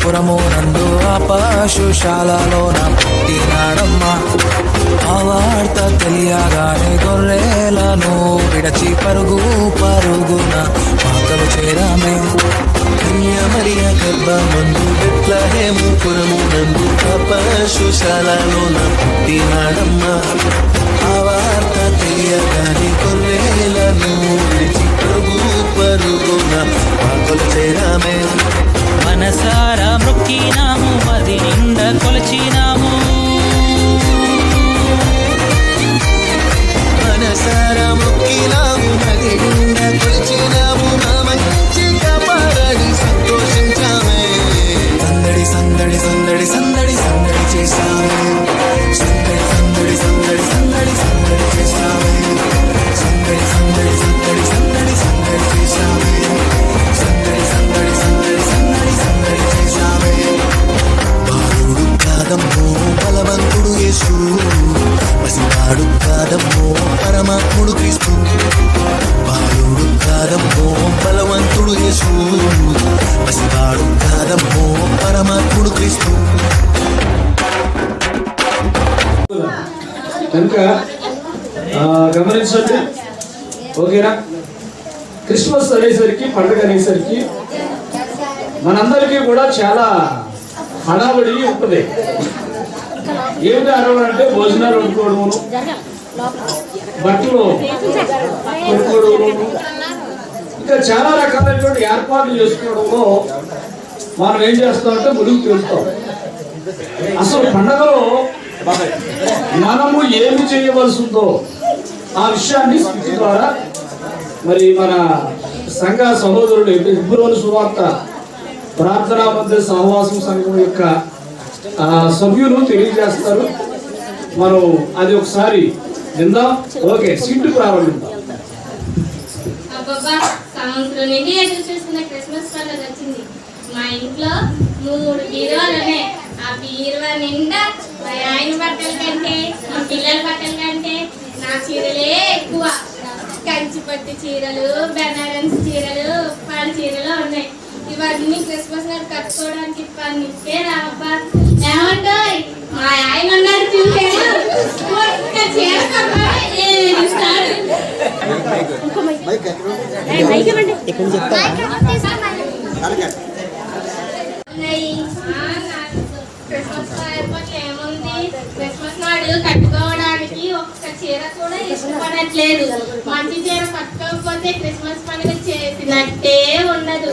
పురము నందు ఆపశుశాలలోన పుట్టినాడమ్మా. ఆ వార్త తెలియగానే గొర్రెలను విడచి పరుగున మాతలు చేరామే. మరియ గర్భమందు బెత్లెహేము పురము నందు ఆపశుశాలలోన పుట్టినాడమ్మా. ఆ వార్త తెలియగానే గొర్రెలను విడిచి పరుగున మాతలు చేరామే. మనసారా మొక్కినాము, మది నిండా కొలిచినాము. మనసారా మొక్కినాము, మది నిండా కొలిచినాము. మా మంచి కాపాడని సంతోషించామే. సందడి సందడి సందడి సందడి సందడి చేశామే. సందడి సందడి సందడి సందడి సందడి చేశామే. సందడి సందడి సందడి సందడి సందడి చేశామే. సందడి సందడి సందడి సందడి సందడి చేశామే. బాలుడు కాదమ్మో బలవంతుడు యేసు, పసివాడు కాదమ్మో పరమాత్ముడు క్రీస్తు. బాలుడు కాదమ్మో బలవంతుడు యేసు, పసివాడు కాదమ్మో పరమాత్ముడు క్రీస్తు. కనుక గమనించండి, ఓకేనా? క్రిస్మస్ అనేసరికి, పండుగ అనేసరికి మనందరికీ కూడా చాలా హడావడి ఉంటుంది. ఏమిటి హడావడి అంటే భోజనాలు వండుకోవడము, బట్టలు కొనుక్కోవడము, ఇంకా చాలా రకాలైనటువంటి ఏర్పాట్లు చేసుకోవడంలో మనం ఏం చేస్తామంటే ముందుకు తెలుస్తాం. అసలు పండగలో మనము ఏమి చేయవలసి ఉందో ఆ విషయాన్ని స్థితి ద్వారా మరి మన సంఘ సహోదరుడు హెబ్రోను సువార్త ప్రార్థనా మధ్య సహవాసం సంఘం యొక్క సభ్యులు తెలియజేస్తారు. మనం అది ఒకసారి విందాం. ఓకే, సీటు ప్రారంభిద్దాం. సంవత్సరం నుండి ఎదురు చూస్తున్న క్రిస్మస్ పండుగ వచ్చింది. మా ఇంట్లో 3 బీరువాలు ఉన్నాయి. ఆ బీరువా నిండా మా ఆయన బట్టల కంటే, మా పిల్లల బట్టల కంటే నా చీరలే ఎక్కువ. కంచి పట్టు చీరలు, బెనారస్ చీరలు, పాడు చీరలు ఉన్నాయి. ఇవన్నీ క్రిస్మస్ నాడు కట్టుకోవడానికి పనిస్తే రాబ్బా. ఏమంటాయి మా ఆయన ఉన్నాడు చూసాడు, చీర ఏడుస్తాడు. క్రిస్మస్ నాడు కట్టుకోవడానికి ఒక్క చీర కూడా ఇష్టపడట్లేదు. మంచి చీర కట్టుకోకపోతే క్రిస్మస్ పండుగ చేసినట్టే ఉండదు.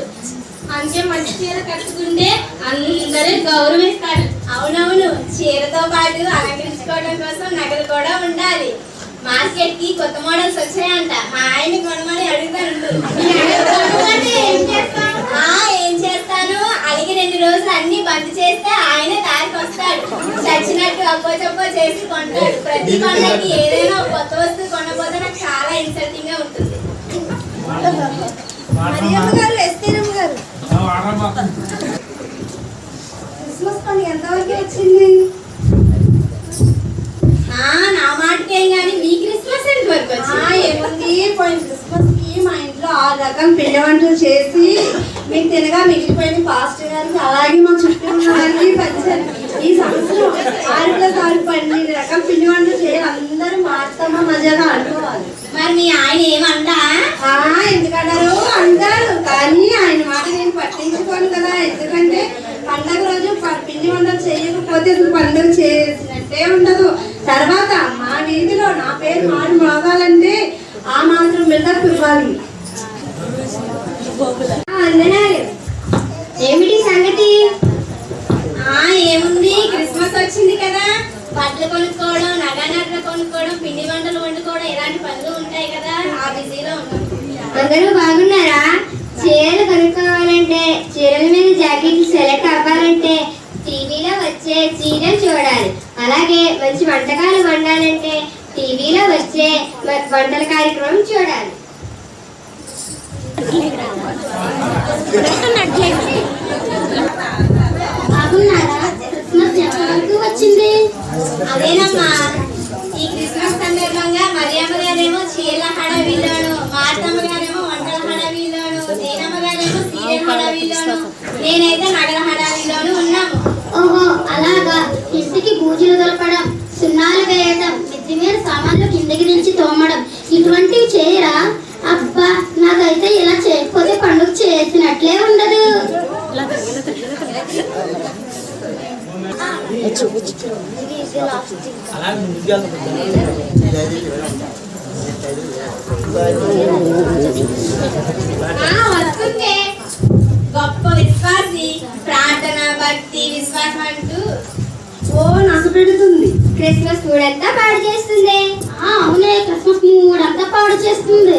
అందుకే మంచి చీర కట్టుకుంటే అందరూ గౌరవిస్తారు. అవునవును, చీరతో పాటు అలంకరించుకోవడం కోసం నగలు కూడా ఉండాలి. మార్కెట్ కి కొత్త మోడల్స్ వచ్చాయంట. మా ఆయన కొనమని అడుగుతాను. ఏం చేస్తాను, అడిగి 2 రోజులు అన్ని బంద్ చేస్తే ఆయన దారికి వస్తాడు. చచ్చినట్టు అప్పో చేసి కొంటాడు. ప్రతి పండుగకి ఏదైనా ఒక కొత్త వస్తువు కొనబోతే నాకు చాలా ఇన్సల్టింగ్ గా ఉంటుంది. క్రిస్మస్ పండుగ ఎంతవరకు వచ్చింది? నా మాటకేం కానీ మీ క్రిస్మస్ ఎంత వరకు వచ్చింది? ఏముంది, పోయిన క్రిస్మస్ కి మా ఇంట్లో 6 రకాల పిండి వంటలు చేసి మీకు తినగా మిగిలిపోయిన పాస్టర్ గారికి అలాగే మా చుట్టూ ఉన్న వారికి పంచారు. ఈ సంవత్సరం 6+6 12 రకాల పిండి వంటలు చేయాలి. అందరూ మారుతామా మజాగా అనుకోవాలి. మరి మీ ఆయన ఏమంటా? ఎందుకన్నారు అంటారు, కానీ ఆయన మాట నేను పట్టించుకోను కదా. ఎందుకంటే పండగ రోజు పిండి వంటలు చేయకపోతే పండుగ చేసినట్టే ఉండదు. తర్వాత మా వీధిలో నా పేరు మారు మోగాలంటే ఆ మాత్రం బిల్డప్ ఇవ్వాలి. ఏమిటి సంగతి? ఏముంది, క్రిస్మస్ వచ్చింది కదా, బట్టలు కొనుక్కోవడం, నగలు కొనుక్కోవడం, పిండి వంటలు వండుకోవడం, ఇలాంటి పనులు ఉంటాయి కదా. ఆ బిజీలో ఉన్నాం. అందరూ బాగున్నారా? చీరలు కొనుక్కోవాలంటే, చీరల మీద జాకెట్లు సెలెక్ట్ అవ్వాలంటే టీవీలో వచ్చే సీరియల్ చూడాలి. అలాగే మంచి వంటకాలు వండాలంటే టీవీలో వచ్చే వంటల కార్యక్రమం చూడాలి. బాగున్నారా? క్రిస్మస్ ఎంతవరకు వచ్చింది? అదేనమ్మా, ఈ క్రిస్మస్ సందర్భంగా మరియమ్మ గారేమో చీరల హడావిల్లోను, మార్తమ్మ గారేమో వంటల హడావిల్లోను, నేనమ్మ గారేమో సీరియల్ హడావిల్లోను, నేనైతే నగల హడావి హడావిడిలోనూ ఉన్నాము. ఓహో అలాగా. ఇంటికి బూజులు దులపడం, సున్నాలు వేయడం, మిద్ది మీద సామాన్లు కిందకి దించి తోమడం ఇటువంటివి చేయరా? అబ్బా, నాకైతే ఇలా చేయకపోతే పండుగ చేసినట్లే ఉండదు. వస్తుందే గొప్ప విశ్వాసి, ప్రార్థన, భక్తి, విశ్వాసం అంటూ ఓ నస పెడుతుంది. క్రిస్మస్ మూడంతా పాడు చేస్తుంది. అవునే, క్రిస్మస్ మూడంతా పాడు చేస్తుంది.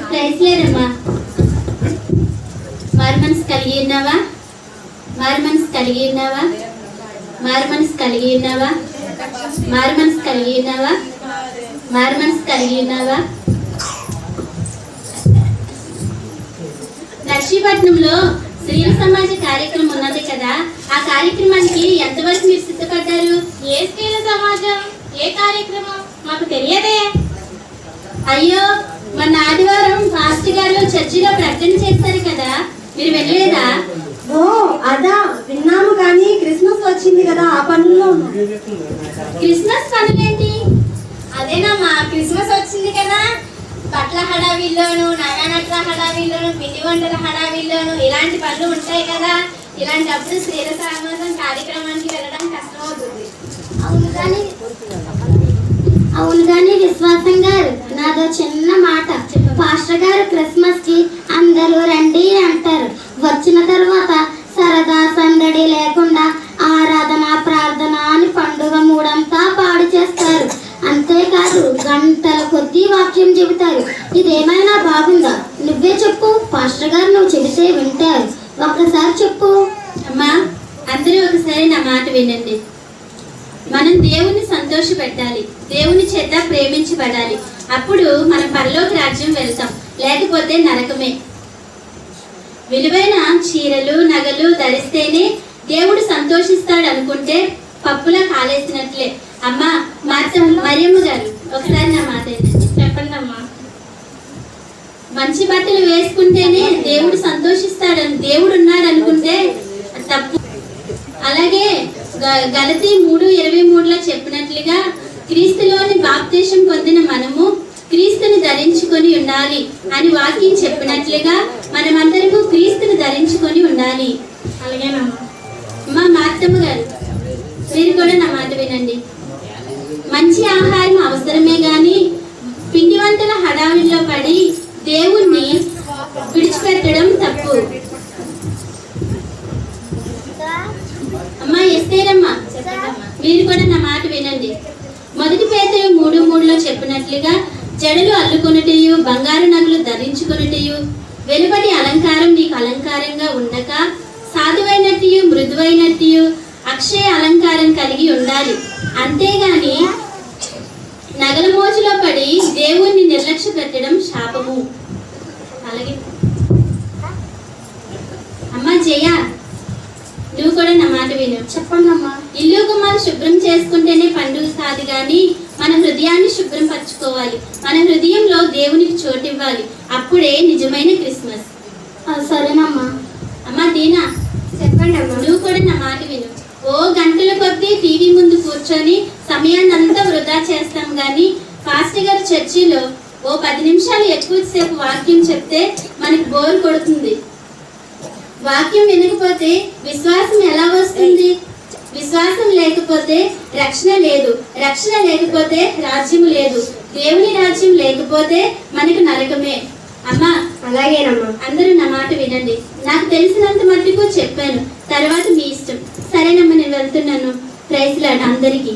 ప్రైజ్ లేదమ్మా. మారు మనసు కలిగి ఉన్నావా? మారు మనసు కలిగి ఉన్నావా? మారు మనసు కలిగి ఉన్నావా? మారు మనసు కలిగి ఉన్నావా? మారు మనసు కలిగి ఉన్నావా? నర్సీపట్నంలో స్త్రీల సమాజ కార్యక్రమం ఉన్నది కదా, ఆ కార్యక్రమానికి ఎంతవరకు మీరు సిద్ధపడ్డారు? ఏ స్త్రీల సమాజం? ఏ కార్యక్రమం? మాకు తెలియదే. అయ్యో, మొన్న ఆదివారం పాస్టర్ గారు చర్చిలో ప్రకటన చేస్తారు కదా, మీరు వెళ్ళలేదా? ఓ అదా, విన్నాము కానీ క్రిస్మస్ వచ్చింది కదా ఆ పనుల్లో ఉన్నాం. క్రిస్మస్ పనులేంటి? అదేనమ్మా, క్రిస్మస్ వచ్చింది కదా, బట్టల హడావిల్లోను, నగనట్ల హడావిల్లోను, పిండి వంటల హడావిల్లోను ఇలాంటి పనులు ఉంటాయి కదా. ఇలాంటప్పుడు స్త్రీల సమాజం కార్యక్రమానికి వెళ్ళడం కష్టమవుతుంది. అవును కానీ విశ్వాసం గారు, నాదో చిన్న మాట. పాస్టర్ గారు క్రిస్మస్ కి అందరూ రండి అంటారు. వచ్చిన తర్వాత సరదా సందడి లేకుండా ఆరాధన, ప్రార్థన అని పండుగ మూడంతా పాడు చేస్తారు. అంతేకాదు గంటల కొద్దీ వాక్యం చెబుతారు. ఇదేమైనా బాగుందా? నువ్వే చెప్పు. పాస్టర్ గారు నువ్వు చెబితే వింటారు. ఒక్కసారి చెప్పు. అమ్మా, అందరూ ఒకసారి నా మాట వినండి. మనం దేవుణ్ణి సంతోష పెట్టాలి, దేవుని చేత ప్రేమించబడాలి. అప్పుడు మనం పరలోక రాజ్యం వెళ్తాం, లేకపోతే నరకమే. విలువైన చీరలు, నగలు ధరిస్తేనే దేవుడు సంతోషిస్తాడు అనుకుంటే పప్పులా కాలేసినట్లే. అమ్మా, మరియమ్మ గారు ఒకసారి నా మాట చెప్పండి అమ్మా. మంచి బట్టలు వేసుకుంటేనే దేవుడు సంతోషిస్తాడని దేవుడు ఉన్నాడు అనుకుంటే తప్పు. అలాగే గలతీ 3:23లో చెప్పినట్లుగా క్రీస్తులోని బాప్తీసం పొందిన మనము క్రీస్తుని ధరించుకొని ఉండాలి అని వాక్యం చెప్పినట్లుగా మనమందరము క్రీస్తుని ధరించుకొని ఉండాలి. అలాగేనమ్మా. మా మార్తమ్మ గారు, మీరు కూడా నా మాట వినండి. మంచి ఆహారం అవసరమే గాని పిండి వంటల హడావిల్లో పడి దేవుణ్ణి విడిచిపెట్టడం తప్పు. అమ్మా ఎస్తేరమ్మా, మీరు కూడా నా మాట వినండి. 1 పేతురు 3:3లో చెప్పినట్లుగా జడలు అల్లుకొనుటయు, బంగారు నగలు ధరించుకొనుటయు, వెలుపటి అలంకారం నీకు అలంకారంగా ఉండక సాధువైనట్టు, మృదువైనట్టు, అక్షయ అలంకారం కలిగి ఉండాలి. అంతేగాని నగల మోజులో పడి దేవుణ్ణి నిర్లక్ష్య పెట్టడం శాపము. అలాగే అమ్మా జయ, నువ్వు కూడా నా మాట విను. చెప్పండి అమ్మా. ఇల్లు గుమ్మాలు శుభ్రం చేసుకుంటేనే పండుగ కాదు కానీ మన హృదయాన్ని శుభ్రం పరచుకోవాలి. మన హృదయంలో దేవునికి చోటు ఇవ్వాలి. అప్పుడే నిజమైన క్రిస్మస్. సరేనమ్మా. అమ్మా దీనా, చెప్పండి అమ్మా. నువ్వు కూడా నా మాట విను. ఓ గంటల కొద్దీ టీవీ ముందు కూర్చొని సమయాన్ని అంతా వృధా చేస్తాం కానీ పాస్టర్ గారు చర్చిలో ఓ 10 నిమిషాలు ఎక్కువసేపు వాక్యం చెప్తే మనకి బోర్ కొడుతుంది. వాక్యం వినకపోతే విశ్వాసం ఎలా వస్తుంది? విశ్వాసం లేకపోతే రక్షణ లేదు, రక్షణ లేకపోతే రాజ్యం లేదు, దేవుని రాజ్యం లేకపోతే మనకు నరకమే. అమ్మా అలాగేనమ్మా. అందరూ నా మాట వినండి. నాకు తెలిసినంత మట్టుకు చెప్పాను, తర్వాత మీ ఇష్టం. సరేనమ్మా, నేను వెళ్తున్నాను. ప్రైజ్ లార్డ్ అందరికీ.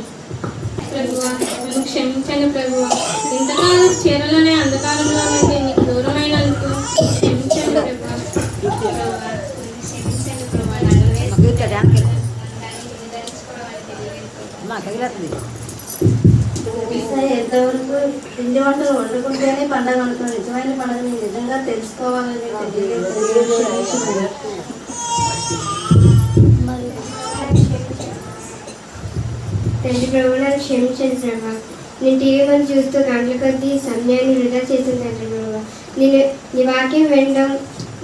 ప్రభువా, నన్ను క్షమించండి ప్రభువా. ఇంతకాలం చీరలోనే అంధకారంలో నుండి నీకు దూరమైనందుకు క్షమించండి ప్రభువా. ఎంతవరకు పిండి వంటలు వండుకుంటేనే పండగ అనుకున్నాను. నిజమైన పండుగని నిజంగా తెలుసుకోవాలని తండ్రి ప్రభు, నన్ను క్షమించండి ప్రభా. నేను టీవీ ముందు చూస్తూ గంటల కొద్దీ సమయాన్ని వృధా చేసిన తండ్రి ప్రభు. నేను నీ వాక్యం వినడం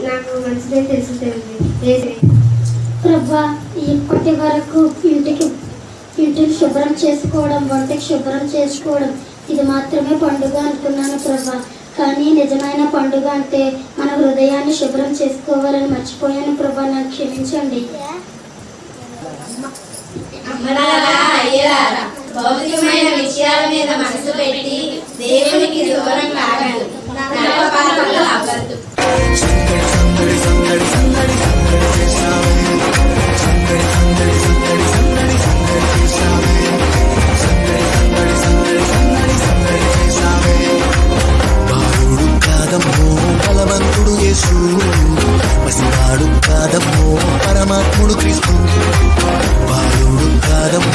నాకు మంచిదని తెలుసు తండ్రి. ప్రభా, ఇప్పటి వరకు ఇంటిని శుభ్రం చేసుకోవడం, వంటకి శుభ్రం చేసుకోవడం ఇది మాత్రమే పండుగ అనుకున్నాను ప్రభా. కానీ నిజమైన పండుగ అంటే మన హృదయాన్ని శుభ్రం చేసుకోవాలని మర్చిపోయాను ప్రభా. నాకు క్షమించండి. అమ్మలారా, అయ్యలారా, భౌతికమైన విషయాల మీద మనసు పెట్టి దేవునికి దూరం కాగలదు, నరకపాలకులు అవ్వద్దు. సందడి సందడి సందడి సందడి చేశావే సందడి సందడి సందడి సందడి సందడి చేశావే సందడి సందడి సందడి సందడి సందడి చేశావే బాలుడు కాదమ్మో బలవంతుడు యేసు పసివాడు కాదమ్మో పరమాత్ముడు క్రీస్తు బాలుడు కాదమ్మో